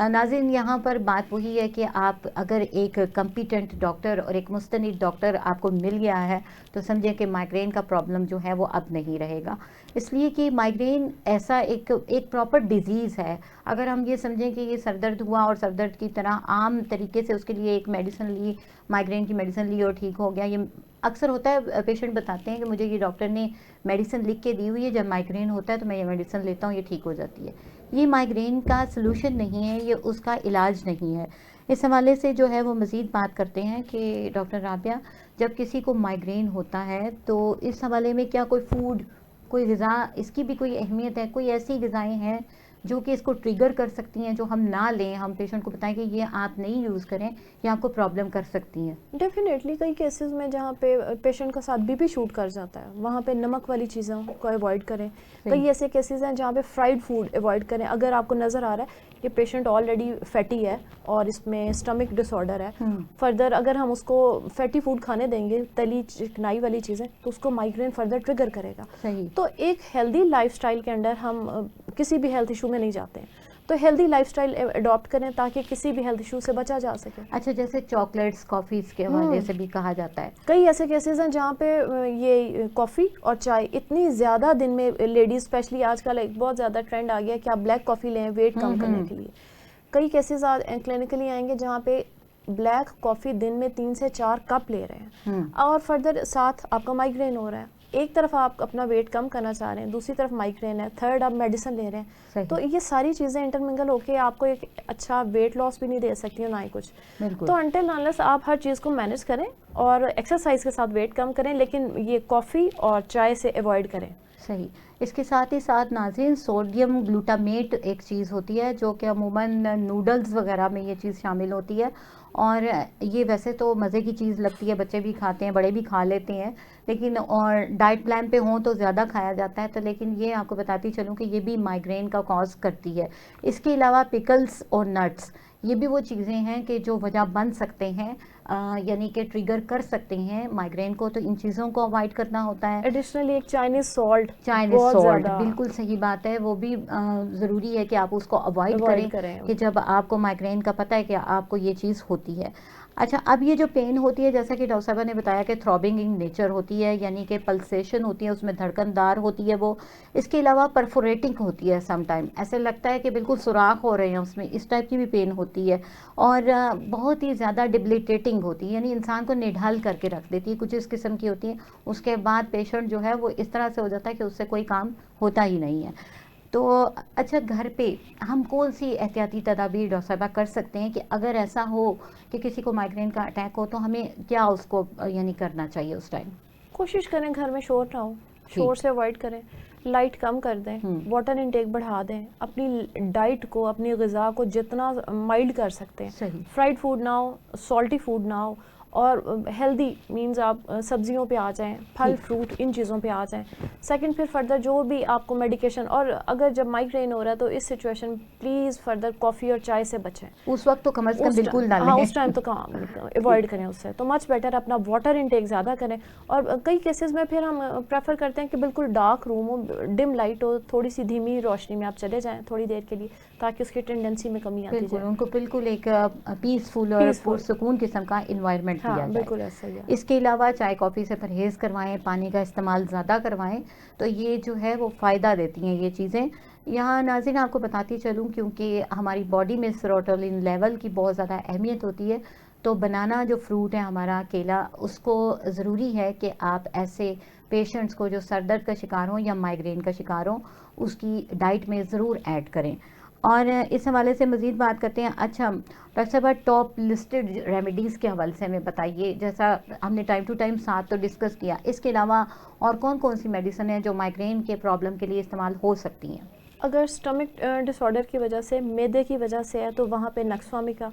ناظرین یہاں پر بات وہی ہے کہ آپ اگر ایک کمپیٹنٹ ڈاکٹر اور ایک مستند ڈاکٹر آپ کو مل گیا ہے تو سمجھیں کہ مائگرین کا پرابلم جو ہے وہ اب نہیں رہے گا, اس لیے کہ مائگرین ایسا ایک پراپر ڈیزیز ہے. اگر ہم یہ سمجھیں کہ یہ سر درد ہوا اور سر درد کی طرح عام طریقے سے اس کے لیے ایک میڈیسن لی, مائگرین کی میڈیسن لی اور ٹھیک ہو گیا, یہ اکثر ہوتا ہے. پیشنٹ بتاتے ہیں کہ مجھے یہ ڈاکٹر نے میڈیسن لکھ کے دی ہوئی ہے, جب مائگرین ہوتا ہے تو میں یہ میڈیسن لیتا ہوں, یہ ٹھیک ہو جاتی ہے. یہ مائگرین کا سلوشن نہیں ہے, یہ اس کا علاج نہیں ہے. اس حوالے سے جو ہے وہ مزید بات کرتے ہیں کہ ڈاکٹر رابعہ, جب کسی کو مائگرین ہوتا ہے تو اس حوالے میں کیا کوئی فوڈ, کوئی غذا, اس کی بھی کوئی اہمیت ہے؟ کوئی ایسی غذائیں ہیں جو کہ اس کو ٹریگر کر سکتی ہیں, جو ہم نہ لیں, ہم پیشنٹ کو بتائیں کہ یہ آپ نہیں یوز کریں, یہ آپ کو پرابلم کر سکتی ہیں؟ ڈیفینیٹلی کئی کیسز میں جہاں پہ پیشنٹ کا ساتھ بی پی شوٹ کر جاتا ہے, وہاں پہ نمک والی چیزوں کو اوائڈ کریں. کئی ایسے کیسز ہیں جہاں پہ فرائیڈ فوڈ اوائڈ کریں. اگر آپ کو نظر آ رہا ہے کہ پیشنٹ آلریڈی فیٹی ہے اور اس میں اسٹمک ڈس آرڈر ہے, فردر اگر ہم اس کو فیٹی فوڈ کھانے دیں گے, تلی چکنائی والی چیزیں, تو اس کو مائگرین فردر ٹریگر کرے گا. تو ایک ہیلدی لائف سٹائل کے انڈر ہم کسی بھی ہیلتھ ایشو میں نہیں جاتے ہیں, تو ہیلدی لائف سٹائل اڈاپٹ کریں تاکہ کسی بھی ہیلتھ ایشو سے بچا جا سکے. اچھا, جیسے چاکلیٹس, کافیز کے حوالے سے بھی کہا جاتا ہے. کئی ایسے کیسز ہیں جہاں پہ یہ کافی اور چائے اتنی زیادہ دن میں, لیڈیز اسپیشلی آج کل ایک بہت زیادہ ٹرینڈ آ گیا ہے کہ آپ بلیک کافی لیں ویٹ کم کرنے کے لیے. کئی کیسز کلینکلی آئیں گے جہاں پہ بلیک کافی دن میں 3 سے 4 کپ لے رہے ہیں اور فردر ساتھ آپ کا مائگرین ہو رہا ہے. ایک طرف آپ اپنا ویٹ کم کرنا چاہ رہے ہیں, دوسری طرف مائگرین ہے, تھرڈ آپ میڈیسن لے رہے ہیں, تو یہ ساری چیزیں انٹرمنگل ہو کے آپ کو ایک اچھا ویٹ لاس بھی نہیں دے سکتی, نہ ہی کچھ. تو انٹل انلیس آپ ہر چیز کو مینیج کریں اور ایکسرسائز کے ساتھ ویٹ کم کریں, لیکن یہ کافی اور چائے سے ایوائڈ کریں. صحیح. اس کے ساتھ ہی ساتھ ناظرین, سوڈیم گلوٹامیٹ ایک چیز ہوتی ہے جو کہ عموماً نوڈلز وغیرہ میں یہ چیز شامل ہوتی ہے, اور یہ ویسے تو مزے کی چیز لگتی ہے, بچے بھی کھاتے ہیں, بڑے بھی کھا لیتے ہیں, لیکن اور ڈائٹ پلان پہ ہوں تو زیادہ کھایا جاتا ہے. تو لیکن یہ آپ کو بتاتی چلوں کہ یہ بھی مائگرین کا کاز کرتی ہے. اس کے علاوہ پکلز اور نٹس, یہ بھی وہ چیزیں ہیں کہ جو وجہ بن سکتے ہیں, یعنی کہ ٹریگر کر سکتے ہیں مائگرین کو, تو ان چیزوں کو اوائڈ کرنا ہوتا ہے. ایڈیشنلی ایک چائنیز سالٹ, بالکل صحیح بات ہے, وہ بھی ضروری ہے کہ آپ اس کو اوائڈ کریں کہ جب آپ کو مائگرین کا پتہ ہے کہ آپ کو یہ چیز ہوتی ہے. اچھا, اب یہ جو پین ہوتی ہے, جیسا کہ ڈاکٹر صاحبہ نے بتایا کہ تھرابنگ ان نیچر ہوتی ہے, یعنی کہ پلسیشن ہوتی ہے, اس میں دھڑکن دار ہوتی ہے وہ. اس کے علاوہ پرفوریٹنگ ہوتی ہے, سم ٹائم ایسے لگتا ہے کہ بالکل سوراخ ہو رہے ہیں اس میں, اس ٹائپ کی بھی پین ہوتی ہے, اور بہت ہی زیادہ ڈبلیٹیٹنگ ہوتی ہے, یعنی انسان کو نڈھال کر کے رکھ دیتی ہے, کچھ اس قسم کی ہوتی ہے. اس کے بعد پیشنٹ جو ہے وہ اس طرح سے ہو جاتا ہے کہ اس سے کوئی کام ہوتا ہی نہیں ہے. تو اچھا, گھر پہ ہم کون سی احتیاطی تدابیر ڈاکٹر صاحبہ کر سکتے ہیں کہ اگر ایسا ہو کہ کسی کو مائگرین کا اٹیک ہو تو ہمیں کیا اس کو یعنی کرنا چاہیے اس ٹائم؟ کوشش کریں گھر میں شور نہ ہو, شور سے اوائڈ کریں, لائٹ کم کر دیں, واٹر انٹیک بڑھا دیں, اپنی ڈائٹ کو, اپنی غذا کو جتنا مائلڈ کر سکتے ہیں, فرائیڈ فوڈ نہ ہو, سالٹی فوڈ نہ ہو, اور ہیلدی مینز آپ سبزیوں پہ آ جائیں, پھل فروٹ ان چیزوں پہ آ جائیں. سیکنڈ, پھر فردر جو بھی آپ کو میڈیکیشن, اور اگر جب مائگرین ہو رہا ہے تو اس سچویشن پلیز فردر کافی اور چائے سے بچیں. اس وقت تو کم از کم بالکل نہ لیں. ہاں, اس ٹائم تو اوائڈ کریں اس سے, تو مچ بیٹر اپنا واٹر انٹیک زیادہ کریں. اور کئی کیسز میں پھر ہم پریفر کرتے ہیں کہ بالکل ڈارک روم ہو, ڈم لائٹ ہو, تھوڑی سی دھیمی روشنی میں آپ چلے جائیں تھوڑی دیر کے لیے, تاکہ اس کی ٹینڈنسی میں کمی آتی جائے. ان کو بالکل ایک پیسفل اور پرسکون قسم کا انوائرمنٹ دیا جائے. بالکل ایسا ہی ہے. اس کے علاوہ چائے کافی سے پرہیز کروائیں, پانی کا استعمال زیادہ کروائیں, تو یہ جو ہے وہ فائدہ دیتی ہیں یہ چیزیں. یہاں ناظرین آپ کو بتاتی چلوں, کیونکہ ہماری باڈی میں سیروٹونن لیول کی بہت زیادہ اہمیت ہوتی ہے, تو بنانا جو فروٹ ہے ہمارا, کیلا, اس کو ضروری ہے کہ آپ ایسے پیشنٹس کو جو سر درد کا شکار ہوں یا مائگرین کا شکار ہوں اس کی ڈائٹ میں ضرور ایڈ کریں. اور اس حوالے سے مزید بات کرتے ہیں. اچھا ڈاکٹر صاحبہ, ٹاپ لسٹڈ ریمیڈیز کے حوالے سے ہمیں بتائیے, جیسا ہم نے ٹائم ٹو ٹائم ساتھ تو ڈسکس کیا, اس کے علاوہ اور کون کون سی میڈیسن ہیں جو مائگرین کے پرابلم کے لیے استعمال ہو سکتی ہیں؟ اگر اسٹمک ڈس آرڈر کی وجہ سے, میدے کی وجہ سے ہے, تو وہاں پہ نکس وامی کا.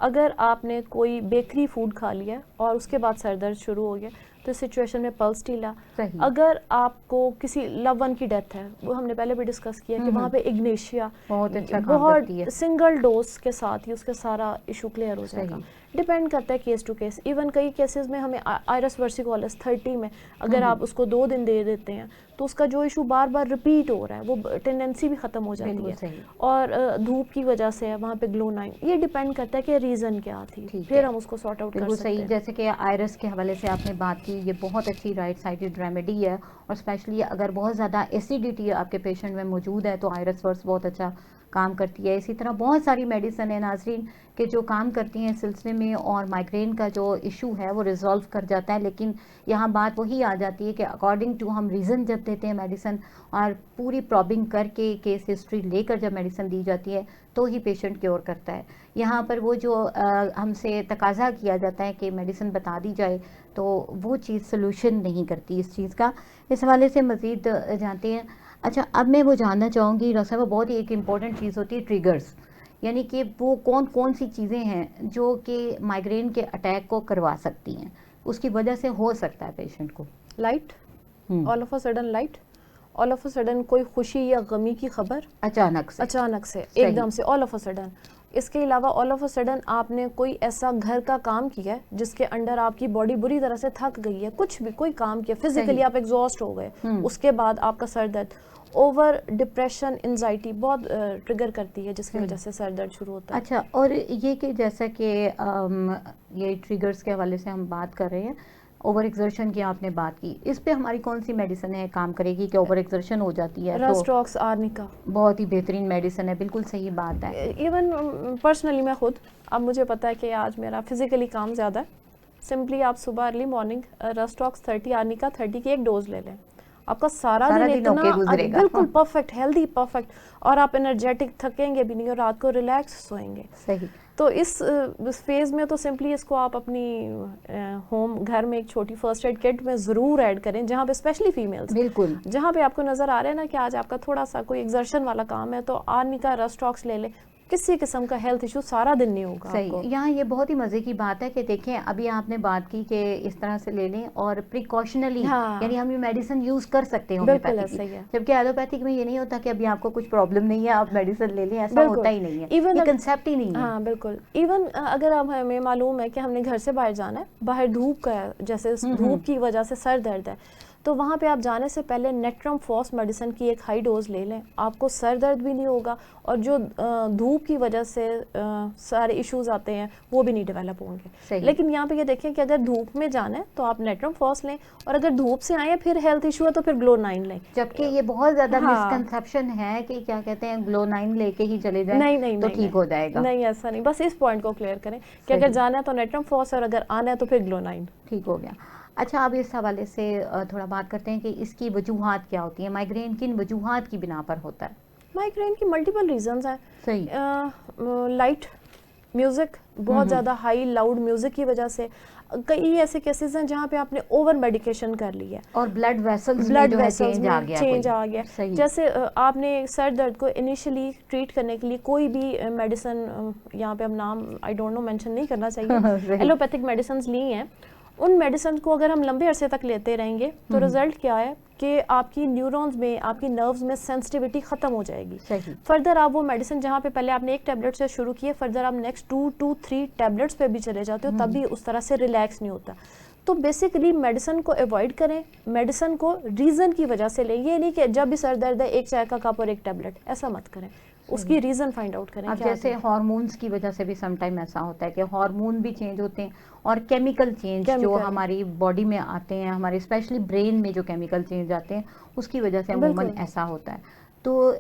اگر آپ نے کوئی بیکری فوڈ کھا لیا اور اس کے بعد سر درد شروع ہو گیا تو اس سچویشن میں پلس ٹیلا. صحیح. اگر آپ کو کسی لو ون کی ڈیتھ ہے, وہ ہم نے پہلے بھی ڈسکس کیا کہ وہاں پہ اگنیشیا بہت اچھا کام کرتی ہے. بہت سنگل ڈوز کے ساتھ ہی اس کا سارا ایشو کلیئر ہو جائے گا. ڈپینڈ کرتا ہے کیس ٹو کیس. ایون کئی کیسز میں ہمیں آئرس ورسیکولس 30 میں اگر آپ اس کو 2 دن دے دیتے ہیں تو اس کا جو ایشو بار بار ریپیٹ ہو رہا ہے وہ ٹینڈنسی بھی ختم ہو جاتی ہے. اور دھوپ کی وجہ سے وہاں پہ گلو 9, یہ ڈپینڈ کرتا ہے کہ ریزن کیا تھی, پھر ہم اس کو سارٹ آؤٹ کر سکتے ہیں. صحیح. جیسے کہ آئرس کے حوالے سے آپ نے بات کی, یہ بہت اچھی رائٹ سائڈڈ ریمیڈی ہے, اور اسپیشلی اگر بہت زیادہ ایسیڈیٹی آپ کے پیشنٹ میں موجود ہے تو آئرس ورس بہت اچھا کام کرتی ہے. اسی طرح بہت ساری میڈیسن ہیں ناظرین کہ جو کام کرتی ہیں اس سلسلے میں, اور مائگرین کا جو ایشو ہے وہ ریزالو کر جاتا ہے. لیکن یہاں بات وہی آ جاتی ہے کہ اکارڈنگ ٹو ہم ریزن جب دیتے ہیں میڈیسن, اور پوری پرابنگ کر کے کیس ہسٹری لے کر جب میڈیسن دی جاتی ہے تو ہی پیشنٹ کیور کرتا ہے. یہاں پر وہ جو ہم سے تقاضا کیا جاتا ہے کہ میڈیسن بتا دی جائے تو وہ چیز سلوشن نہیں کرتی اس چیز کا. اس حوالے سے مزید جانتے ہیں. اچھا, اب میں وہ جاننا چاہوں گی ڈاکٹر صاحب, بہت ہی ایک امپورٹنٹ چیز ہوتی ہے ٹریگرز, یعنی کہ وہ کون سی چیزیں ہیں جو کہ مائگرین کے اٹیک کو کروا سکتی ہیں, اس کی وجہ سے ہو سکتا ہے پیشنٹ کو. Light, all of a sudden light, all of a sudden کوئی خوشی یا غمی کی خبر اچانک سے ایک دم سے آل آف اے سڈن. اس کے علاوہ آل آف اے سڈن آپ نے کوئی ایسا گھر کا کام کیا ہے جس کے انڈر آپ کی باڈی بری طرح سے تھک گئی ہے, کچھ بھی کوئی کام کیا, فزیکلی آپ ایگزاسٹ ہو گئے, اس کے بعد آپ کا سر درد, اوور ڈپریشن, انزائٹی بہت ٹریگر کرتی ہے جس کی وجہ سے سر درد شروع ہوتا ہے. اچھا, اور یہ کہ جیسا کہ یہ ٹریگرز کے حوالے سے ہم بات کر رہے ہیں, اوور ایگزرشن کی آپ نے بات کی, اس پہ ہماری کون سی میڈیسن ہے کام کرے گی کہ اوور ایگزرشن ہو جاتی ہے؟ رسٹاکس آرنیکا بہت ہی بہترین میڈیسن ہے, بالکل صحیح بات ہے. ایون پرسنلی میں خود, اب مجھے پتا ہے کہ آج میرا فزیکلی کام زیادہ ہے, سمپلی آپ صبح ارلی مارننگ رسٹاکس 30 آرنیکا 30 کی ایک ڈوز لے لیں, آپ کا سارا دن اتنا بالکل پرفیکٹ, ہیلدی پرفیکٹ, اور آپ انرجیٹک, تھکیں گے بھی نہیں, اور رات کو ریلیکس سوئیں گے. صحیح. تو اس فیز میں تو سمپلی اس کو آپ اپنی ہوم گھر میں ایک چھوٹی فرسٹ ایڈ کٹ میں ضرور ایڈ کریں, جہاں پہ اسپیشلی فیمیلز, بالکل جہاں پہ آپ کو نظر آ رہا ہے نا کہ آج آپ کا تھوڑا سا کوئی ایگزرشن والا کام ہے, تو آرنیکا رسٹاکس لے لیں, کسی قسم کا ہیلتھ ایشو سارا دن نہیں ہوگا. صحیح. یہاں یہ بہت ہی مزے کی بات ہے کہ دیکھیں ابھی آپ نے بات کی کہ اس طرح سے لے لیں, اور پریکاشنلی یعنی ہم یہ میڈیسن یوز کر سکتے ہیں ہومیوپیتھک, جبکہ ایلوپیتھک میں یہ نہیں ہوتا کہ ابھی آپ کو کچھ پرابلم نہیں ہے آپ میڈیسن لے لیں, ایسا ہوتا ہی نہیں ہے, یہ کنسیپٹ ہی نہیں ہے. ہاں بالکل. ایون اگر ہمیں معلوم ہے کہ ہم نے گھر سے باہر جانا ہے, باہر دھوپ کا ہے, جیسے دھوپ کی وجہ سے سر درد ہے, تو وہاں پہ آپ جانے سے پہلے نیٹرم فوس میڈیسن کی ایک ہائی ڈوز لے لیں, آپ کو سر درد بھی نہیں ہوگا, اور جو دھوپ کی وجہ سے سارے ایشوز آتے ہیں وہ بھی نہیں ڈیولپ ہوں گے. لیکن یہاں پہ یہ دیکھیں کہ اگر دھوپ میں جانا ہے تو آپ نیٹرم فوس لیں, اور اگر دھوپ سے آئے پھر ہیلتھ ایشو ہے تو پھر گلو 9 لیں. جبکہ یہ بہت زیادہ مسکنسیپشن ہے کہ کیا کہتے ہیں گلو 9 لے کے ہی چلے جائیں تو ٹھیک ہو جائے گا. نہیں, ایسا نہیں, بس اس پوائنٹ کو کلیئر کریں کہ اگر جانا ہے تو نیٹرم فوس, اور اگر آنا ہے تو پھر گلو 9. ٹھیک ہو گیا. اچھا, اب اس حوالے سے تھوڑا بات کرتے ہیں کہ اس کی وجوہات کیا ہوتی ہیں, مائگرین کن وجوہات کی بنا پر ہوتا ہے؟ مائگرین کی ملٹیپل ریزنز ہیں. صحیح. لائٹ میوزک, بہت زیادہ ہائی لاؤڈ میوزک کی وجہ سے, کئی ایسے کیسز ہیں جہاں پہ آپ نے اوور میڈیکیشن کر لی ہے, اور بلڈ ویسلز میں چینج آ گیا. جیسے آپ نے سر درد کو انیشلی ٹریٹ کرنے کے لیے کوئی بھی میڈیسن, یہاں پہ ہم نام آئی ڈونٹ نو مینشن نہیں کرنا چاہیے, ایلوپیتھک میڈیسنز لی ہیں, ان میڈیسن کو اگر ہم لمبے عرصے تک لیتے رہیں گے تو رزلٹ کیا ہے کہ آپ کی نیورونز میں, آپ کی نروز میں سینسٹیوٹی ختم ہو جائے گی. فردر آپ وہ میڈیسن جہاں پہ پہلے آپ نے ایک ٹیبلٹ سے شروع کی ہے, فردر آپ نیکسٹ 2 to 3 ٹیبلٹس پہ بھی چلے جاتے ہو, تب بھی اس طرح سے ریلیکس نہیں ہوتا. تو بیسیکلی میڈیسن کو ایوائڈ کریں, میڈیسن کو ریزن کی وجہ سے لیں, یہ نہیں کہ جب بھی سر درد ہے ایک چائے کا کپ اور ایک ٹیبلٹ, ایسا مت کریں, اس کی ریزن فائنڈ آؤٹ کریں. اب جیسے ہارمونز کی وجہ سے بھی سم ٹائم ایسا ہوتا ہے کہ ہارمون بھی چینج ہوتے ہیں, اور کیمیکل چینج جو ہماری باڈی میں آتے ہیں, ہمارے اسپیشلی برین میں جو کیمیکل چینج آتے ہیں اس کی وجہ سے عموماً ایسا ہوتا ہے. تو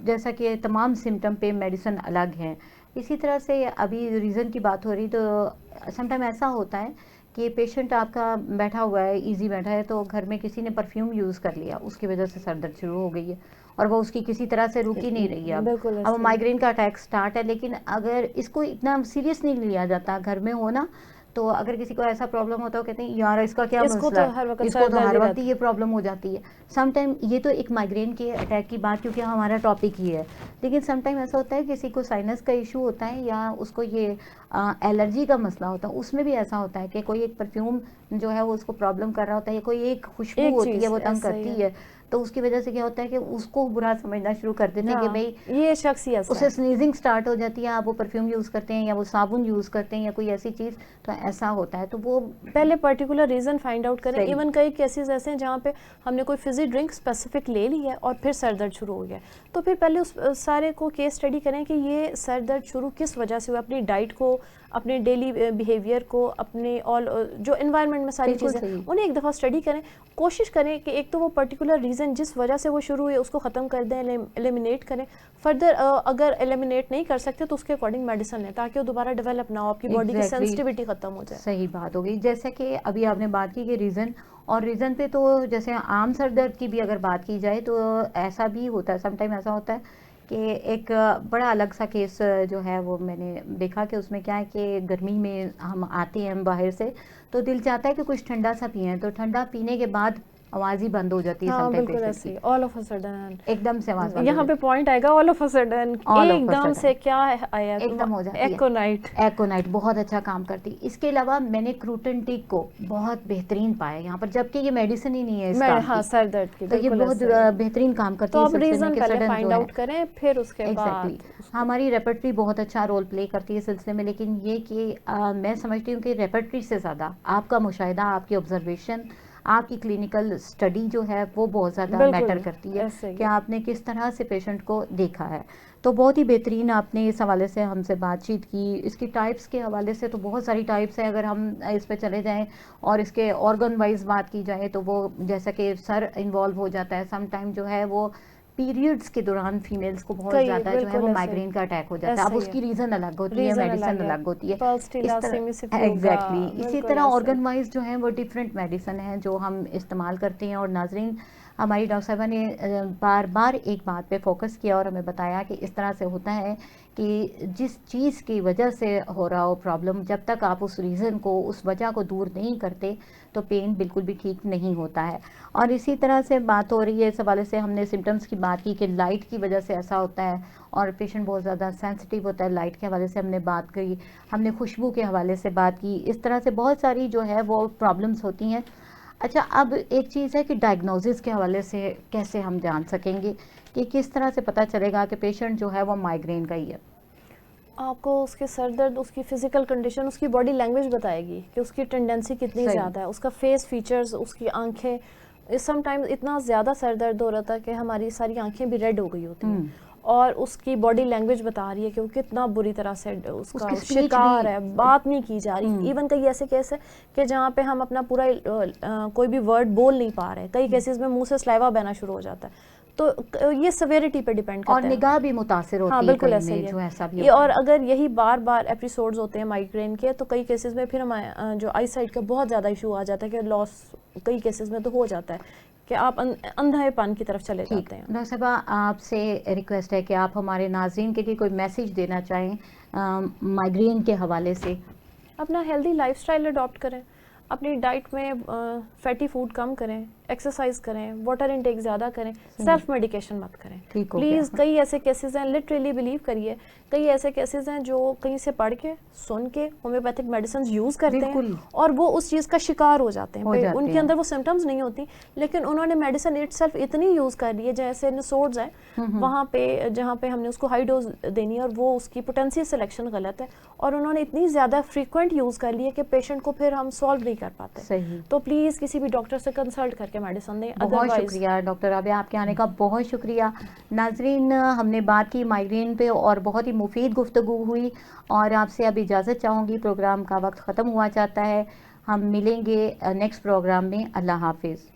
جیسا کہ تمام سمٹم پہ میڈیسن الگ ہیں, اسی طرح سے ابھی ریزن کی بات ہو رہی, تو سم ٹائم ایسا ہوتا ہے کہ پیشنٹ آپ کا بیٹھا ہوا ہے, ایزی بیٹھا ہے, تو گھر میں کسی نے پرفیوم یوز کر لیا, اس کی وجہ سے سر درد شروع ہو گئی ہے, اور وہ اس کی کسی طرح سے رک ہی نہیں رہی ہے. اب مائگرین کا اٹیک سٹارٹ ہے, لیکن اگر اس کو اتنا سیریس نہیں لیا جاتا گھر میں ہونا, تو اگر کسی کو ایسا پرابلم ہوتا ہے کہتے ہیں یار اس کا کیا مسئلہ ہے, اس کو تو ہر وقت یہ پرابلم ہو جاتی ہے. سم ٹائم یہ تو ایک مائگرین کے اٹیک کی بات کیونکہ ہمارا ٹاپک ہی ہے, لیکن سم ٹائم ایسا ہوتا ہے کسی کو سائنس کا ایشو ہوتا ہے, یا اس کو یہ الرجی کا مسئلہ ہوتا ہے اس میں بھی ایسا ہوتا ہے کہ کوئی ایک پرفیوم جو ہے وہ اس کو پرابلم کر رہا ہوتا ہے یا کوئی ایک خوشبو ہوتی ہے وہ تنگ کرتی ہے تو اس کی وجہ سے کیا ہوتا ہے کہ اس کو برا سمجھنا شروع کر دیتے ہیں کہ بھئی یہ شخص ہی اسے سنیزنگ سٹارٹ ہو جاتی ہے, آپ وہ پرفیوم یوز کرتے ہیں یا وہ صابن یوز کرتے ہیں یا کوئی ایسی چیز, تو ایسا ہوتا ہے. تو وہ پہلے پرٹیکولر ریزن فائنڈ آؤٹ کریں. ایون کئی کیسز ایسے ہیں جہاں پہ ہم نے کوئی فزی ڈرنک اسپیسیفک لے لی ہے اور پھر سر درد شروع ہو گیا, تو پھر پہلے اس سارے کو کیس اسٹڈی کریں کہ یہ سر درد شروع کس وجہ سے ہوا, اپنی ڈائٹ کو, اپنے ڈیلی بیہیویئر کو, اپنے آل جو انوائرمنٹ میں ساری چیزیں انہیں ایک دفعہ اسٹڈی کریں. کوشش کریں کہ ایک تو وہ پرٹیکولر ریزن جس وجہ سے وہ شروع ہوئی اس کو ختم کر دیں, ایلیمینیٹ کریں. فردر اگر ایلیمینیٹ نہیں کر سکتے تو اس کے اکارڈنگ میڈیسن لیں تاکہ وہ دوبارہ ڈیولپ نہ ہو, آپ کی باڈی کی سینسٹیوٹی ختم ہو جائے. صحیح بات ہو گئی. جیسا کہ ابھی آپ نے بات کی کہ ریزن, اور ریزن پہ تو جیسے عام سر درد کی بھی اگر بات کی جائے تو ایسا بھی ہوتا ہے, سم ٹائم ایسا ہوتا ہے کہ ایک بڑا الگ سا کیس جو ہے وہ میں نے دیکھا کہ اس میں کیا ہے کہ گرمی میں ہم آتے ہیں باہر سے تو دل چاہتا ہے کہ کچھ ٹھنڈا سا پئیں, تو ٹھنڈا پینے کے بعد آواز ہی بند ہو جاتی ہے. ہاں بالکل ایسے آل آف اے سڈن ایک دم سے آواز بند, یہاں پہ پوائنٹ آئے گا آل آف اے سڈن, ایک دم سے کیا آیا, ایک دم ہو جاتی ہے. ایکونائٹ بہت اچھا کام کرتی. اس کے علاوہ میں نے کروٹن ٹیک کو بہت بہترین پایا یہاں پر, جبکہ یہ میڈیسن ہی نہیں ہے اس کام کی. ہاں سر درد کی, تو یہ بہت بہترین کام کرتی ہے. تو اب ریزن پہلے فائنڈ آؤٹ کریں پھر اس کے بعد ہماری ریپرٹری بہت اچھا رول پلے کرتی ہے اس سلسلے میں. لیکن یہ کہ میں سمجھتی ہوں کہ ریپرٹری سے زیادہ آپ کا مشاہدہ, آپ کی آبزرویشن, آپ کی کلینکل اسٹڈی جو ہے وہ بہت زیادہ میٹر کرتی ہے کہ آپ نے کس طرح سے پیشنٹ کو دیکھا ہے. تو بہت ہی بہترین آپ نے اس حوالے سے ہم سے بات چیت کی. اس کی ٹائپس کے حوالے سے تو بہت ساری ٹائپس ہیں, اگر ہم اس پہ چلے جائیں اور اس کے آرگن وائز بات کی جائے تو وہ جیسا کہ سر انوالو ہو جاتا ہے, سم ٹائم جو ہے وہ پیریڈز کے دوران فیمیلز کو بہت زیادہ جو ہے وہ مائگرین کا اٹیک ہو جاتا ہے. اب اس کی ریزن الگ ہوتی ہے, میڈیسن الگ ہوتی ہے. ایگزیکٹلی اسی طرح آرگن وائز جو ہیں وہ ڈفرینٹ میڈیسن ہیں جو ہم استعمال کرتے ہیں. اور ناظرین, ہماری ڈاکٹر صاحبہ نے بار بار ایک بات پہ فوکس کیا اور ہمیں بتایا کہ اس طرح سے ہوتا ہے کہ جس چیز کی وجہ سے ہو رہا ہو پرابلم, جب تک آپ اس ریزن کو, اس وجہ کو دور نہیں کرتے تو پین بالکل بھی ٹھیک نہیں ہوتا ہے. اور اسی طرح سے بات ہو رہی ہے اس حوالے سے, ہم نے سمٹمس کی بات کی کہ لائٹ کی وجہ سے ایسا ہوتا ہے اور پیشنٹ بہت زیادہ سینسٹیو ہوتا ہے. لائٹ کے حوالے سے ہم نے بات کی, ہم نے خوشبو کے حوالے سے بات کی. اس طرح سے بہت ساری جو ہے وہ پرابلمس ہوتی ہیں. اچھا, اب ایک چیز ہے کہ ڈائگنوزس کے حوالے سے کیسے ہم جان سکیں گے کہ کس طرح سے پتہ چلے گا کہ پیشنٹ جو ہے وہ مائگرین کا ہی ہے؟ آپ کو اس کے سر درد, اس کی فزیکل کنڈیشن, اس کی باڈی لینگویج بتائے گی کہ اس کی ٹینڈنسی کتنی زیادہ ہے, اس کا فیس فیچرز, اس کی آنکھیں. سم ٹائمز اتنا زیادہ سر درد ہو رہا تھا کہ ہماری ساری آنکھیں بھی ریڈ ہو گئی ہوتی ہیں, اور اس کی باڈی لینگویج بتا رہی ہے کہ وہ کتنا بری طرح سے اس کا شکار ہے, بات نہیں کی جا رہی. ایون کئی ایسے کیس ہے کہ جہاں پہ ہم اپنا پورا کوئی بھی ورڈ بول نہیں پا رہے, کئی کیسز میں منہ سے سلائیوا بہنا شروع ہو جاتا ہے. تو یہ سیویرٹی پہ ڈیپینڈ کرتا ہے, اور نگاہ بھی متاثر ہوتی ہے. ہاں بالکل ایسے جو ایسا بھی ہے. اور اگر یہی بار بار ایپیسوڈز ہوتے ہیں مائگرین کے تو کئی کیسز میں پھر ہمیں جو آئی سائٹ کا بہت زیادہ ایشو آ جاتا ہے کہ لاس کئی کیسز میں تو ہو جاتا ہے کہ آپ اندھے پن کی طرف چلے جاتے ہیں. ڈاکٹر صاحبہ, آپ سے ریکویسٹ ہے کہ آپ ہمارے ناظرین کے لیے کوئی میسیج دینا چاہیں مائگرین کے حوالے سے. اپنا ہیلدی لائف اسٹائل اڈاپٹ کریں, اپنی ڈائٹ میں فیٹی فوڈ کم کریں, ایکسرسائز کریں, واٹر انٹیک زیادہ کریں, سیلف میڈیکیشن مت کریں پلیز. کئی ایسے کیسز ہیں, لٹریلی بلیو کریے, کئی ایسے کیسز ہیں جو کہیں سے پڑھ کے سن کے ہومیوپیتھک میڈیسنز یوز کرتے ہیں اور وہ اس چیز کا شکار ہو جاتے ہیں. ان کے اندر وہ سمٹمز نہیں ہوتی لیکن انہوں نے میڈیسن اٹ سیلف اتنی یوز کر لی ہے, جیسے نسوڈز ہیں وہاں پہ جہاں پہ ہم نے اس کو ہائی ڈوز دینی ہے اور وہ اس کی پوٹینسی سلیکشن غلط ہے, اور انہوں نے اتنی زیادہ فریکوینٹ یوز کر لی ہے کہ پیشنٹ کو پھر ہم سالو نہیں کر پاتے. تو پلیز کسی بھی ڈاکٹر سے کنسلٹ کر کے میڈیسن دیں. بہت شکریہ ڈاکٹر رابعہ, آپ کے آنے کا بہت شکریہ. ناظرین, ہم نے بات کی مائگرین پہ اور بہت ہی مفید گفتگو ہوئی, اور آپ سے اب اجازت چاہوں گی, پروگرام کا وقت ختم ہوا چاہتا ہے. ہم ملیں گے نیکسٹ پروگرام میں. اللہ حافظ.